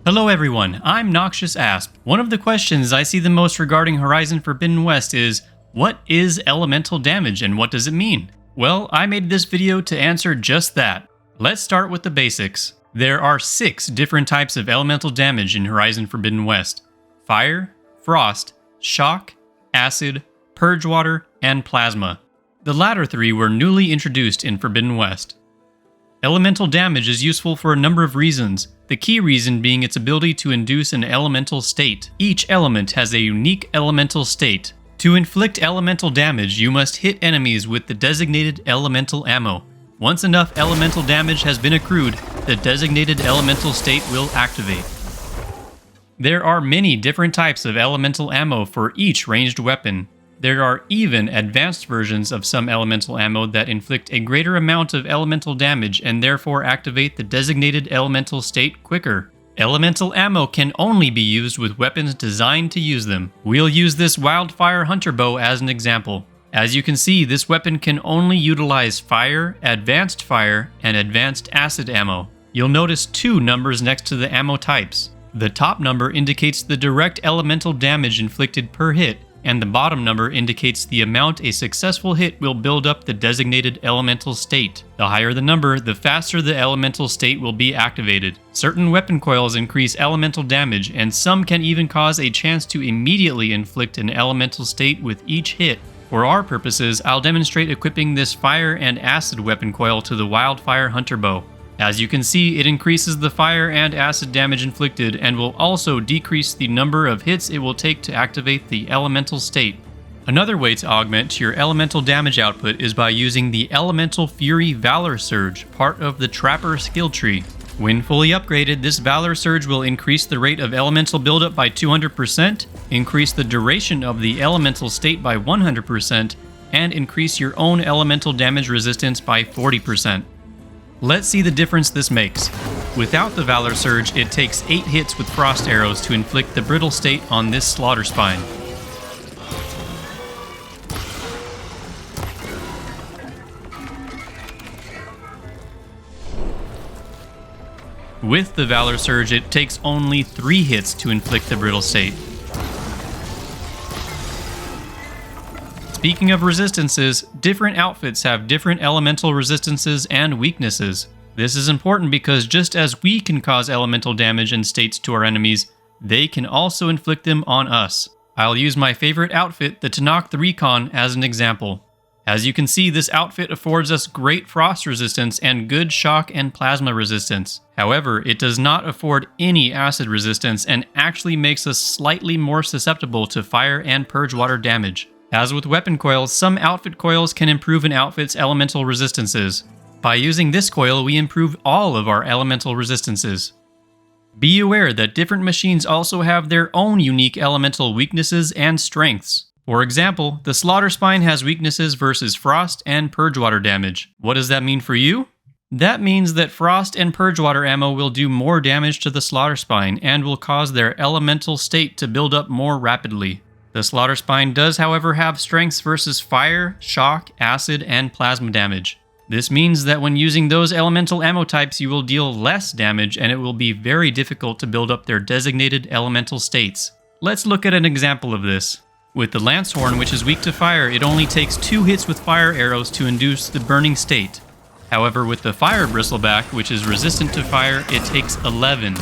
Hello everyone, I'm Noxious Asp. One of the questions I see the most regarding Horizon Forbidden West is, what is elemental damage and what does it mean? Well, I made this video to answer just that. Let's start with the basics. There are 6 different types of elemental damage in Horizon Forbidden West: fire, frost, shock, acid, purge water, and plasma. The latter 3 were newly introduced in Forbidden West. Elemental damage is useful for a number of reasons, the key reason being its ability to induce an elemental state. Each element has a unique elemental state. To inflict elemental damage, you must hit enemies with the designated elemental ammo. Once enough elemental damage has been accrued, the designated elemental state will activate. There are many different types of elemental ammo for each ranged weapon. There are even advanced versions of some elemental ammo that inflict a greater amount of elemental damage and therefore activate the designated elemental state quicker. Elemental ammo can only be used with weapons designed to use them. We'll use this Wildfire Hunter Bow as an example. As you can see, this weapon can only utilize fire, advanced fire, and advanced acid ammo. You'll notice 2 numbers next to the ammo types. The top number indicates the direct elemental damage inflicted per hit, and the bottom number indicates the amount a successful hit will build up the designated elemental state. The higher the number, the faster the elemental state will be activated. Certain weapon coils increase elemental damage, and some can even cause a chance to immediately inflict an elemental state with each hit. For our purposes, I'll demonstrate equipping this fire and acid weapon coil to the Wildfire Hunter Bow. As you can see, it increases the fire and acid damage inflicted and will also decrease the number of hits it will take to activate the elemental state. Another way to augment your elemental damage output is by using the Elemental Fury Valor Surge, part of the Trapper skill tree. When fully upgraded, this Valor Surge will increase the rate of elemental buildup by 200%, increase the duration of the elemental state by 100%, and increase your own elemental damage resistance by 40%. Let's see the difference this makes. Without the Valor Surge, it takes 8 hits with frost arrows to inflict the brittle state on this slaughter spine. With the Valor Surge, it takes only 3 hits to inflict the brittle state. Speaking of resistances, different outfits have different elemental resistances and weaknesses. This is important because just as we can cause elemental damage and states to our enemies, they can also inflict them on us. I'll use my favorite outfit, the Tanakh the Recon, as an example. As you can see, this outfit affords us great frost resistance and good shock and plasma resistance. However, it does not afford any acid resistance and actually makes us slightly more susceptible to fire and purge water damage. As with weapon coils, some outfit coils can improve an outfit's elemental resistances. By using this coil, we improve all of our elemental resistances. Be aware that different machines also have their own unique elemental weaknesses and strengths. For example, the Slaughter Spine has weaknesses versus frost and purge water damage. What does that mean for you? That means that frost and purge water ammo will do more damage to the Slaughter Spine and will cause their elemental state to build up more rapidly. The Slaughter Spine does, however, have strengths versus fire, shock, acid, and plasma damage. This means that when using those elemental ammo types, you will deal less damage and it will be very difficult to build up their designated elemental states. Let's look at an example of this. With the Lancehorn, which is weak to fire, it only takes 2 hits with fire arrows to induce the burning state. However, with the Fire Bristleback, which is resistant to fire, it takes 11.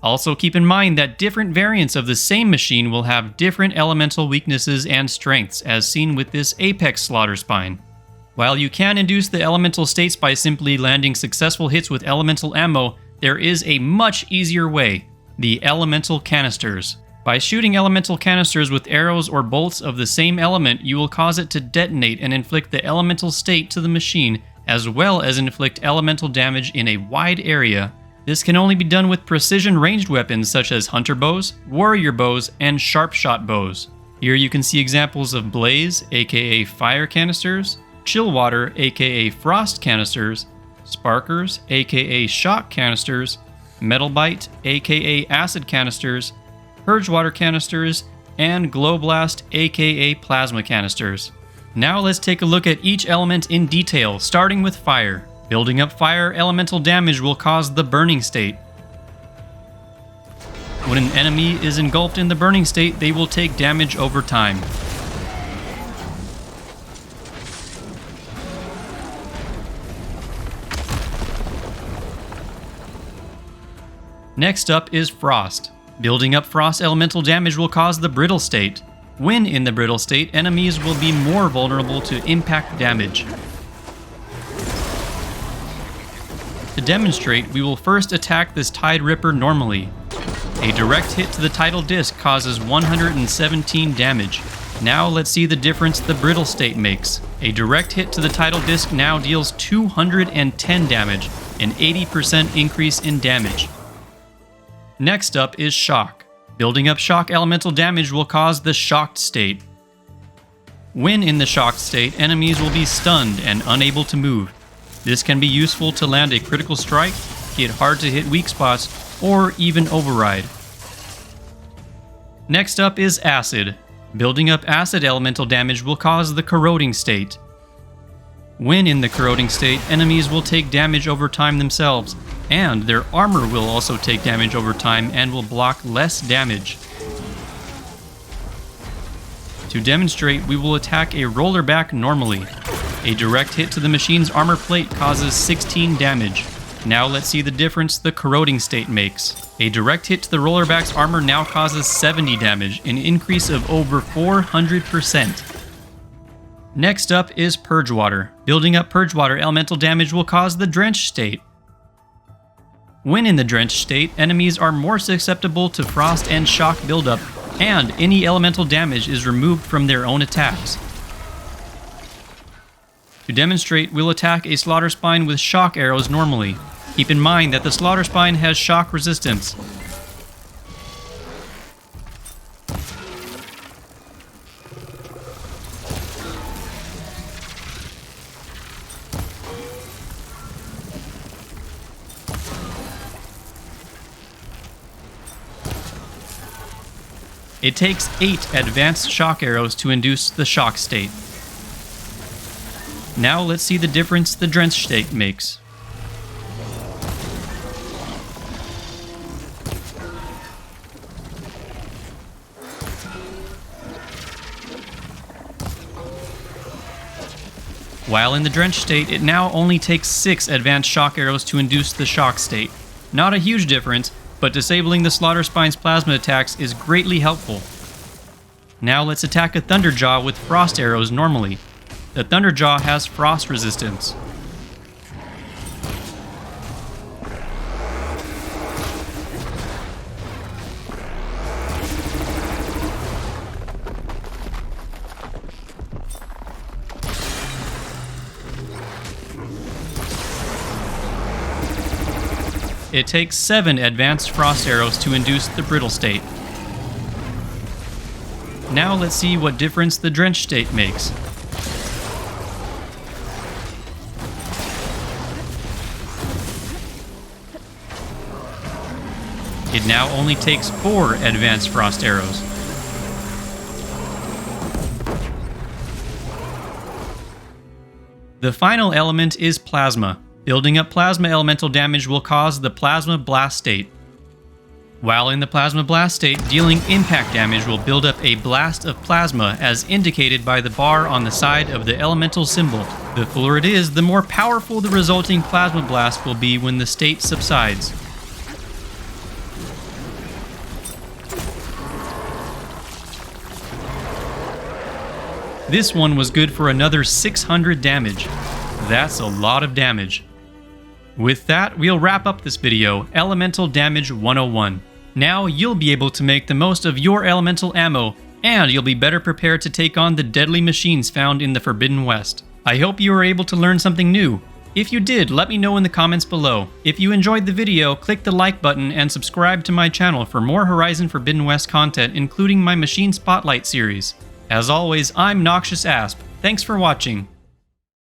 Also keep in mind that different variants of the same machine will have different elemental weaknesses and strengths, as seen with this Apex Slaughter Spine. While you can induce the elemental states by simply landing successful hits with elemental ammo, there is a much easier way: the Elemental Canisters. By shooting elemental canisters with arrows or bolts of the same element, you will cause it to detonate and inflict the elemental state to the machine, as well as inflict elemental damage in a wide area. This can only be done with precision ranged weapons such as hunter bows, warrior bows, and sharp shot bows. Here you can see examples of Blaze, aka fire canisters, Chill Water, aka frost canisters, Sparkers, aka shock canisters, Metal Bite, aka acid canisters, Purge Water canisters, and Glow Blast, aka plasma canisters. Now let's take a look at each element in detail, starting with fire. Building up fire, elemental damage will cause the burning state. When an enemy is engulfed in the burning state, they will take damage over time. Next up is frost. Building up frost elemental damage will cause the brittle state. When in the brittle state, enemies will be more vulnerable to impact damage. To demonstrate, we will first attack this Tide Ripper normally. A direct hit to the tidal disc causes 117 damage. Now let's see the difference the brittle state makes. A direct hit to the tidal disc now deals 210 damage, an 80% increase in damage. Next up is shock. Building up shock elemental damage will cause the shocked state. When in the shocked state, enemies will be stunned and unable to move. This can be useful to land a critical strike, hit hard to hit weak spots, or even override. Next up is acid. Building up acid elemental damage will cause the corroding state. When in the corroding state, enemies will take damage over time themselves, and their armor will also take damage over time and will block less damage. To demonstrate, we will attack a rollerback normally. A direct hit to the machine's armor plate causes 16 damage. Now let's see the difference the corroding state makes. A direct hit to the rollerback's armor now causes 70 damage, an increase of over 400%. Next up is Purge Water. Building up Purge Water elemental damage will cause the Drench state. When in the Drench state, enemies are more susceptible to frost and shock buildup, and any elemental damage is removed from their own attacks. To demonstrate, we'll attack a Slaughter Spine with shock arrows normally. Keep in mind that the Slaughter Spine has shock resistance. It takes 8 advanced shock arrows to induce the shock state. Now let's see the difference the Drench state makes. While in the Drench state, it now only takes 6 advanced shock arrows to induce the shock state. Not a huge difference, but disabling the Slaughter Spine's plasma attacks is greatly helpful. Now let's attack a Thunderjaw with frost arrows normally. The Thunderjaw has frost resistance. It takes 7 advanced frost arrows to induce the brittle state. Now let's see what difference the Drench state makes. It now only takes 4 advanced frost arrows. The final element is plasma. Building up plasma elemental damage will cause the plasma blast state. While in the plasma blast state, dealing impact damage will build up a blast of plasma as indicated by the bar on the side of the elemental symbol. The fuller it is, the more powerful the resulting plasma blast will be when the state subsides. This one was good for another 600 damage. That's a lot of damage. With that, we'll wrap up this video, Elemental Damage 101. Now you'll be able to make the most of your elemental ammo, and you'll be better prepared to take on the deadly machines found in the Forbidden West. I hope you were able to learn something new. If you did, let me know in the comments below. If you enjoyed the video, click the like button and subscribe to my channel for more Horizon Forbidden West content, including my Machine Spotlight series. As always, I'm Noxious Asp. Thanks for watching.